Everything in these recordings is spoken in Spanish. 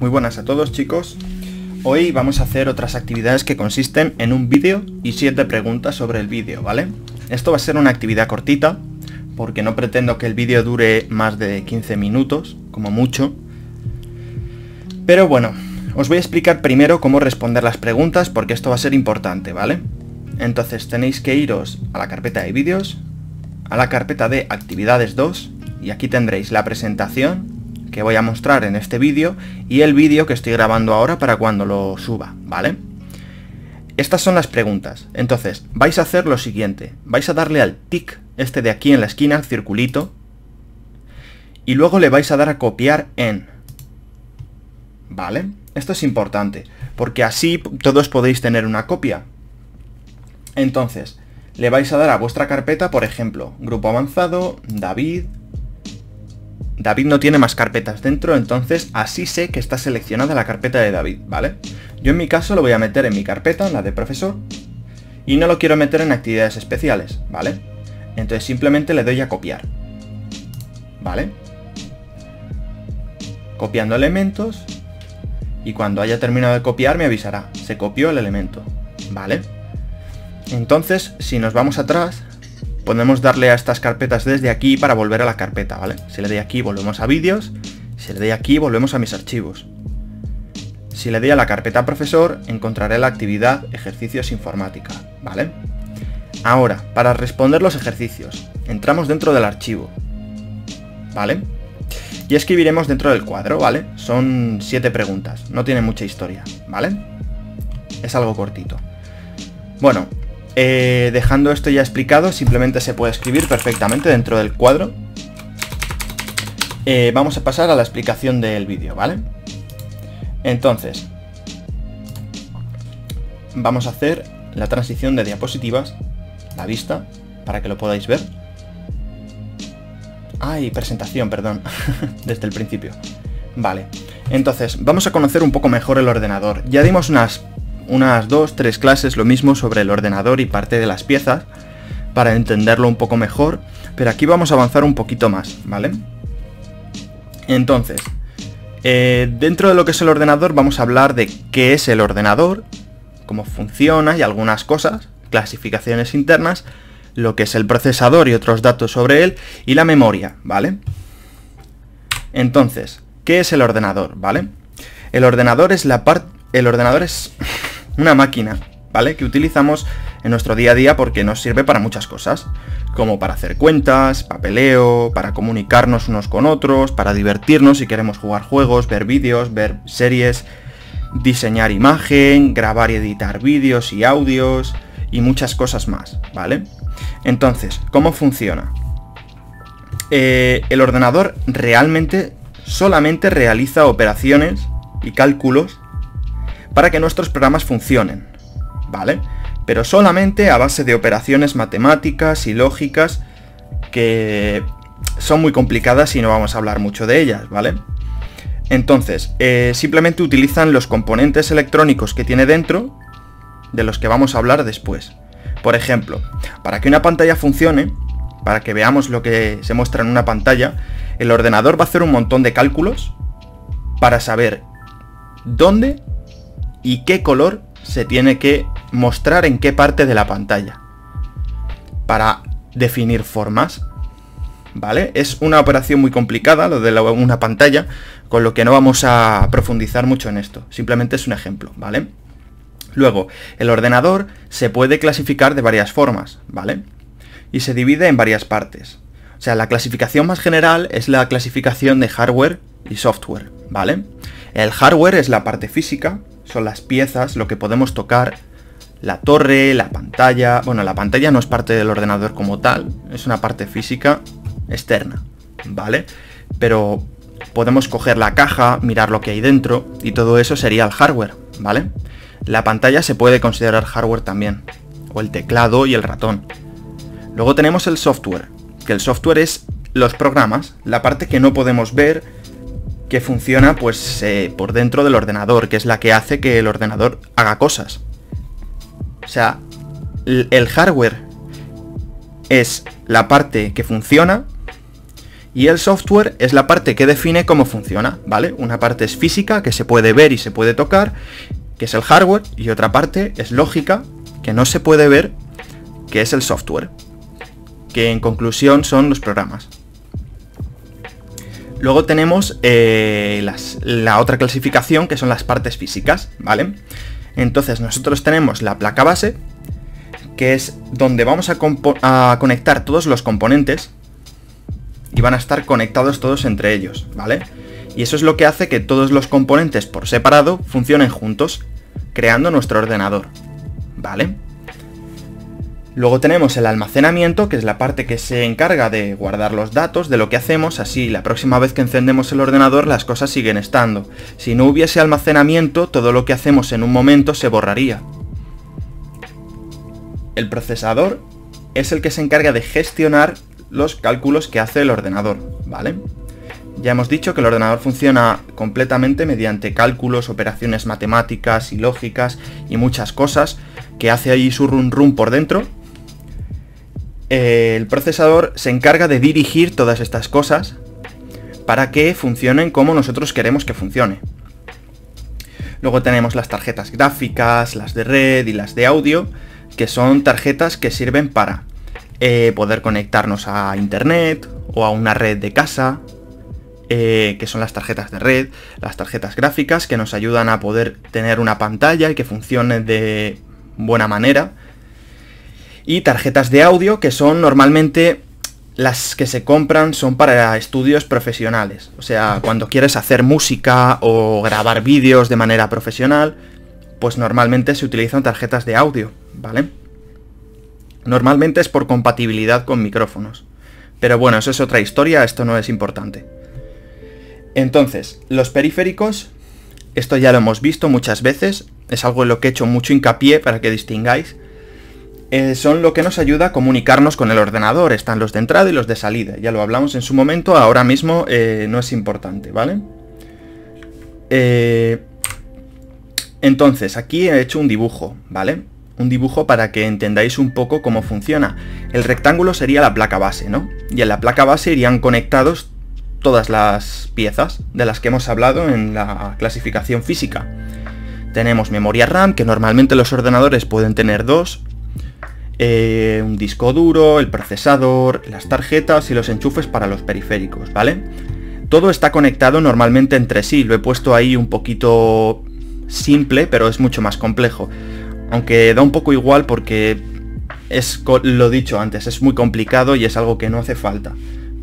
Muy buenas a todos, chicos. Hoy vamos a hacer otras actividades que consisten en un vídeo y 7 preguntas sobre el vídeo, ¿vale? Esto va a ser una actividad cortita, porque no pretendo que el vídeo dure más de 15 minutos, como mucho. Pero bueno, os voy a explicar primero cómo responder las preguntas, porque esto va a ser importante, ¿vale? Entonces tenéis que iros a la carpeta de vídeos, a la carpeta de actividades 2, y aquí tendréis la presentación que voy a mostrar en este vídeo y el vídeo que estoy grabando ahora para cuando lo suba, ¿vale? Estas son las preguntas. Entonces, vais a hacer lo siguiente. Vais a darle al tic, este de aquí en la esquina, el circulito, y luego le vais a dar a copiar en, ¿vale? Esto es importante, porque así todos podéis tener una copia. Entonces, le vais a dar a vuestra carpeta, por ejemplo, grupo avanzado, David no tiene más carpetas dentro, entonces así sé que está seleccionada la carpeta de David, ¿vale? Yo en mi caso lo voy a meter en mi carpeta, en la de profesor, y no lo quiero meter en actividades especiales, ¿vale? Entonces simplemente le doy a copiar, ¿vale? Copiando elementos, y cuando haya terminado de copiar me avisará, se copió el elemento, ¿vale? Entonces, si nos vamos atrás, podemos darle a estas carpetas desde aquí para volver a la carpeta, ¿vale? Si le doy aquí, volvemos a vídeos. Si le doy aquí, volvemos a mis archivos. Si le doy a la carpeta profesor, encontraré la actividad ejercicios informática, ¿vale? Ahora, para responder los ejercicios, entramos dentro del archivo, ¿vale? Y escribiremos dentro del cuadro, ¿vale? Son 7 preguntas, no tiene mucha historia, ¿vale? Es algo cortito. Bueno, dejando esto ya explicado, simplemente se puede escribir perfectamente dentro del cuadro. Vamos a pasar a la explicación del vídeo, ¿vale? Entonces, vamos a hacer la transición de diapositivas, la vista, para que lo podáis ver. Ay, presentación, perdón, desde el principio. Vale, entonces, vamos a conocer un poco mejor el ordenador. Ya dimos unas 2-3 clases, lo mismo, sobre el ordenador y parte de las piezas, para entenderlo un poco mejor, pero aquí vamos a avanzar un poquito más, ¿vale? Entonces, dentro de lo que es el ordenador vamos a hablar de qué es el ordenador, cómo funciona y algunas cosas, clasificaciones internas, lo que es el procesador y otros datos sobre él, y la memoria, ¿vale? Entonces, ¿qué es el ordenador, ¿vale? El ordenador es una máquina, ¿vale? Que utilizamos en nuestro día a día porque nos sirve para muchas cosas, como para hacer cuentas, papeleo, para comunicarnos unos con otros, para divertirnos si queremos jugar juegos, ver vídeos, ver series, diseñar imagen, grabar y editar vídeos y audios y muchas cosas más, ¿vale? Entonces, ¿cómo funciona? El ordenador realmente solamente realiza operaciones y cálculos para que nuestros programas funcionen, ¿vale? Pero solamente a base de operaciones matemáticas y lógicas que son muy complicadas y no vamos a hablar mucho de ellas, ¿vale? Entonces, simplemente utilizan los componentes electrónicos que tiene dentro, de los que vamos a hablar después. Por ejemplo, para que una pantalla funcione, para que veamos lo que se muestra en una pantalla, el ordenador va a hacer un montón de cálculos para saber dónde y qué color se tiene que mostrar en qué parte de la pantalla, para definir formas, ¿vale? Es una operación muy complicada, lo de una pantalla, con lo que no vamos a profundizar mucho en esto, simplemente es un ejemplo, ¿vale? Luego, el ordenador se puede clasificar de varias formas, ¿vale? Y se divide en varias partes. O sea, la clasificación más general es la clasificación de hardware y software, ¿vale? El hardware es la parte física, son las piezas, lo que podemos tocar, la torre, la pantalla. Bueno, la pantalla no es parte del ordenador como tal, es una parte física externa, ¿vale? Pero podemos coger la caja, mirar lo que hay dentro, y todo eso sería el hardware, ¿vale? La pantalla se puede considerar hardware también, o el teclado y el ratón. Luego tenemos el software, que el software es los programas, la parte que no podemos ver, que funciona pues por dentro del ordenador, que es la que hace que el ordenador haga cosas. O sea, el hardware es la parte que funciona Y el software es la parte que define cómo funciona, ¿vale? Una parte es física, que se puede ver y se puede tocar, que es el hardware, y otra parte es lógica, que no se puede ver, que es el software, que en conclusión son los programas. Luego tenemos la otra clasificación, que son las partes físicas, ¿vale? Entonces nosotros tenemos la placa base, que es donde vamos a conectar todos los componentes, y van a estar conectados todos entre ellos, ¿vale? Y eso es lo que hace que todos los componentes por separado funcionen juntos, creando nuestro ordenador, ¿vale? Luego tenemos el almacenamiento, que es la parte que se encarga de guardar los datos de lo que hacemos, así la próxima vez que encendemos el ordenador las cosas siguen estando. Si no hubiese almacenamiento, todo lo que hacemos en un momento se borraría. El procesador es el que se encarga de gestionar los cálculos que hace el ordenador, ¿vale? Ya hemos dicho que el ordenador funciona completamente mediante cálculos, operaciones matemáticas y lógicas y muchas cosas que hace ahí su run run por dentro. El procesador se encarga de dirigir todas estas cosas para que funcionen como nosotros queremos que funcione. Luego tenemos las tarjetas gráficas, las de red y las de audio, que son tarjetas que sirven para poder conectarnos a internet o a una red de casa, que son las tarjetas de red, las tarjetas gráficas que nos ayudan a poder tener una pantalla y que funcione de buena manera, y tarjetas de audio, que son normalmente las que se compran, son para estudios profesionales, o sea, cuando quieres hacer música o grabar vídeos de manera profesional, pues normalmente se utilizan tarjetas de audio, ¿vale? Normalmente es por compatibilidad con micrófonos. Pero bueno, eso es otra historia, esto no es importante. Entonces, los periféricos, esto ya lo hemos visto muchas veces, es algo en lo que he hecho mucho hincapié para que distingáis. Son lo que nos ayuda a comunicarnos con el ordenador, están los de entrada y los de salida. Ya lo hablamos en su momento, ahora mismo no es importante, ¿vale? Entonces, aquí he hecho un dibujo, ¿vale? Un dibujo para que entendáis un poco cómo funciona. El rectángulo sería la placa base, ¿no? Y en la placa base irían conectados todas las piezas de las que hemos hablado en la clasificación física. Tenemos memoria RAM, que normalmente los ordenadores pueden tener dos, un disco duro, el procesador, las tarjetas y los enchufes para los periféricos, ¿vale? Todo está conectado normalmente entre sí, lo he puesto ahí un poquito simple, pero es mucho más complejo. Aunque da un poco igual porque es lo dicho antes, es muy complicado y es algo que no hace falta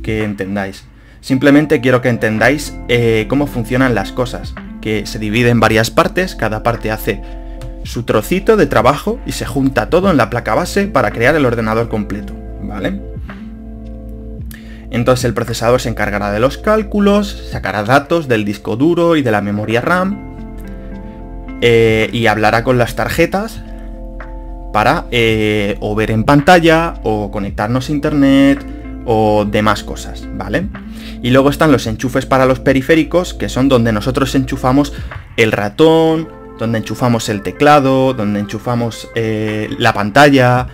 que entendáis. Simplemente quiero que entendáis cómo funcionan las cosas, que se divide en varias partes, cada parte hace su trocito de trabajo y se junta todo en la placa base para crear el ordenador completo, ¿vale? Entonces el procesador se encargará de los cálculos, sacará datos del disco duro y de la memoria RAM, y hablará con las tarjetas para o ver en pantalla o conectarnos a internet o demás cosas, ¿vale? Y luego están los enchufes para los periféricos, que son donde nosotros enchufamos el ratón, donde enchufamos el teclado, donde enchufamos la pantalla,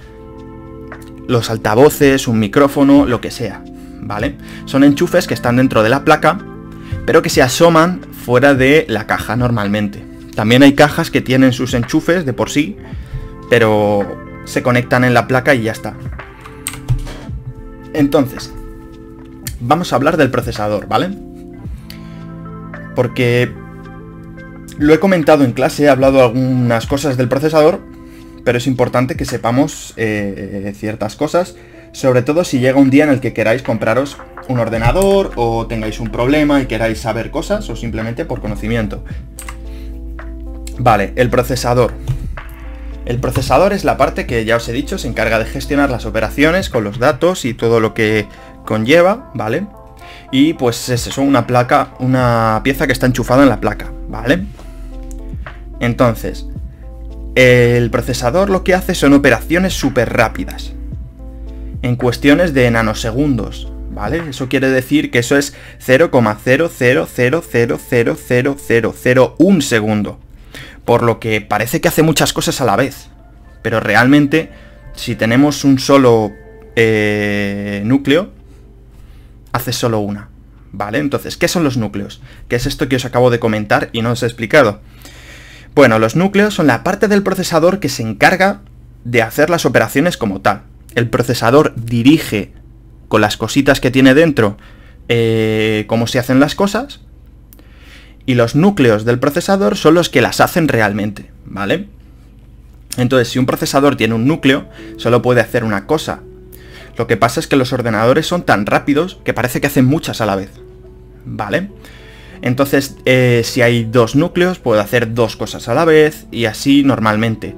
los altavoces, un micrófono, lo que sea, ¿vale? Son enchufes que están dentro de la placa, pero que se asoman fuera de la caja normalmente. También hay cajas que tienen sus enchufes de por sí, pero se conectan en la placa y ya está. Entonces, vamos a hablar del procesador, ¿vale? Porque lo he comentado en clase, he hablado algunas cosas del procesador, pero es importante que sepamos ciertas cosas, sobre todo si llega un día en el que queráis compraros un ordenador o tengáis un problema y queráis saber cosas o simplemente por conocimiento. Vale, el procesador. El procesador es la parte que ya os he dicho, se encarga de gestionar las operaciones con los datos y todo lo que conlleva, ¿vale? Y pues es eso, una pieza que está enchufada en la placa, ¿vale? Entonces, el procesador lo que hace son operaciones súper rápidas, en cuestiones de nanosegundos, ¿vale? Eso quiere decir que eso es 0,000000001 segundo. Por lo que parece que hace muchas cosas a la vez, pero realmente si tenemos un solo núcleo, hace solo una, ¿vale? Entonces, ¿qué son los núcleos? ¿Qué es esto que os acabo de comentar y no os he explicado? Bueno, los núcleos son la parte del procesador que se encarga de hacer las operaciones como tal. El procesador dirige con las cositas que tiene dentro cómo se hacen las cosas, y los núcleos del procesador son los que las hacen realmente, ¿vale? Entonces, si un procesador tiene un núcleo, solo puede hacer una cosa. Lo que pasa es que los ordenadores son tan rápidos que parece que hacen muchas a la vez, ¿vale? Entonces, si hay dos núcleos, puede hacer dos cosas a la vez, y así normalmente.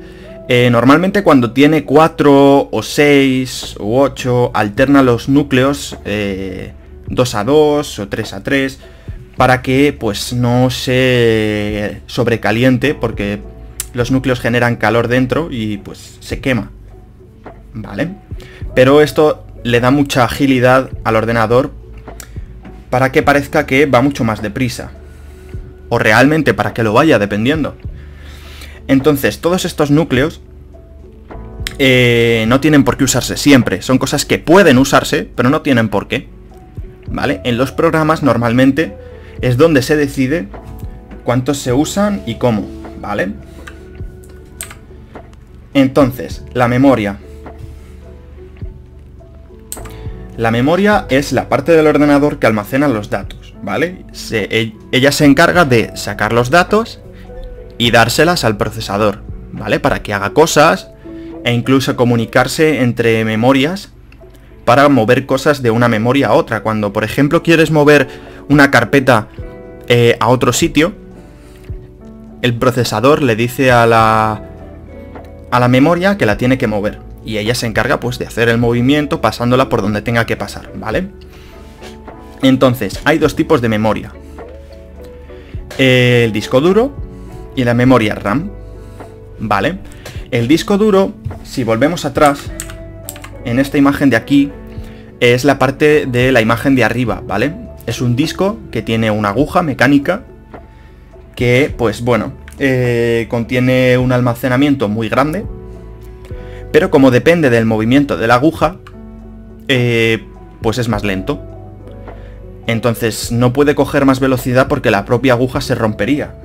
Normalmente cuando tiene 4 o 6 u 8, alterna los núcleos 2 a 2 o 3 a 3, para que pues no se sobrecaliente, porque los núcleos generan calor dentro y pues se quema, ¿vale? Pero esto le da mucha agilidad al ordenador para que parezca que va mucho más deprisa, o realmente para que lo vaya, dependiendo. Entonces, todos estos núcleos no tienen por qué usarse siempre, son cosas que pueden usarse, pero no tienen por qué, ¿vale? En los programas normalmente es donde se decide cuántos se usan y cómo, ¿vale? Entonces, la memoria. La memoria es la parte del ordenador que almacena los datos, ¿vale? Ella se encarga de sacar los datos y dárselas al procesador, ¿vale? Para que haga cosas e incluso comunicarse entre memorias para mover cosas de una memoria a otra. Cuando, por ejemplo, quieres mover una carpeta a otro sitio, el procesador le dice a la memoria que la tiene que mover, y ella se encarga pues de hacer el movimiento pasándola por donde tenga que pasar, ¿vale? Entonces, hay dos tipos de memoria: el disco duro y la memoria RAM, ¿vale? El disco duro, si volvemos atrás, en esta imagen de aquí, es la parte de la imagen de arriba, ¿vale? Es un disco que tiene una aguja mecánica que, pues bueno, contiene un almacenamiento muy grande, pero como depende del movimiento de la aguja, pues es más lento. Entonces no puede coger más velocidad porque la propia aguja se rompería,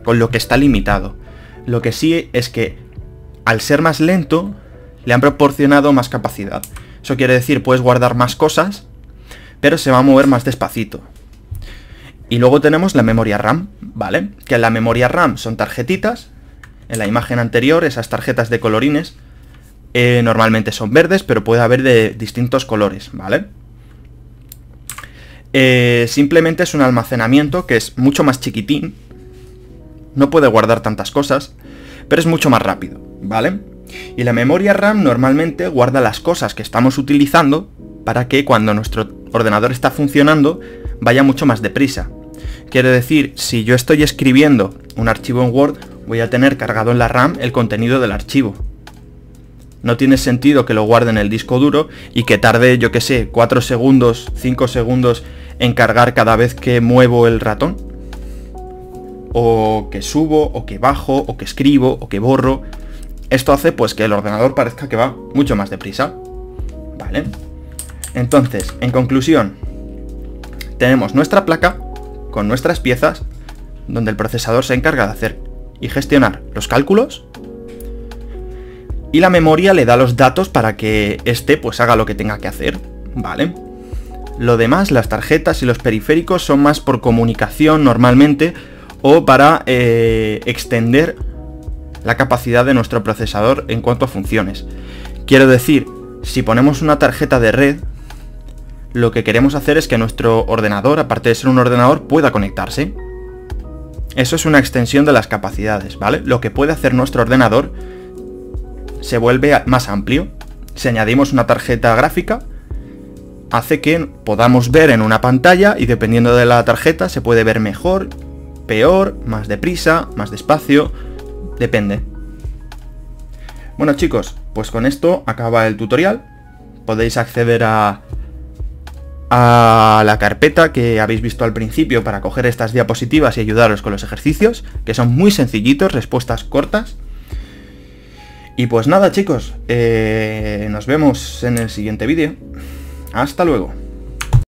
con lo que está limitado. Lo que sí es que, al ser más lento, le han proporcionado más capacidad. Eso quiere decir, puedes guardar más cosas, pero se va a mover más despacito. Y luego tenemos la memoria RAM, ¿vale? Que en la memoria RAM son tarjetitas. En la imagen anterior, esas tarjetas de colorines, normalmente son verdes, pero puede haber de distintos colores, ¿vale? Simplemente es un almacenamiento que es mucho más chiquitín. No puede guardar tantas cosas, pero es mucho más rápido, ¿vale? Y la memoria RAM normalmente guarda las cosas que estamos utilizando para que cuando nuestro ordenador está funcionando vaya mucho más deprisa. Quiere decir, si yo estoy escribiendo un archivo en Word, voy a tener cargado en la RAM el contenido del archivo. No tiene sentido que lo guarde en el disco duro y que tarde, yo que sé, 4 segundos, 5 segundos en cargar cada vez que muevo el ratón, o que subo, o que bajo, o que escribo, o que borro. Esto hace pues que el ordenador parezca que va mucho más deprisa, ¿vale? Entonces, en conclusión, tenemos nuestra placa con nuestras piezas, donde el procesador se encarga de hacer y gestionar los cálculos, y la memoria le da los datos para que éste pues haga lo que tenga que hacer, ¿vale? Lo demás, las tarjetas y los periféricos, son más por comunicación normalmente, o para extender la capacidad de nuestro procesador en cuanto a funciones. Quiero decir, si ponemos una tarjeta de red, lo que queremos hacer es que nuestro ordenador, aparte de ser un ordenador, pueda conectarse. Eso es una extensión de las capacidades, ¿vale? Lo que puede hacer nuestro ordenador se vuelve más amplio. Si añadimos una tarjeta gráfica, hace que podamos ver en una pantalla, y dependiendo de la tarjeta se puede ver mejor, peor, más deprisa, más despacio, depende. Bueno chicos, pues con esto acaba el tutorial. Podéis acceder a la carpeta que habéis visto al principio para coger estas diapositivas y ayudaros con los ejercicios, que son muy sencillitos, respuestas cortas. Y pues nada chicos, nos vemos en el siguiente vídeo. Hasta luego.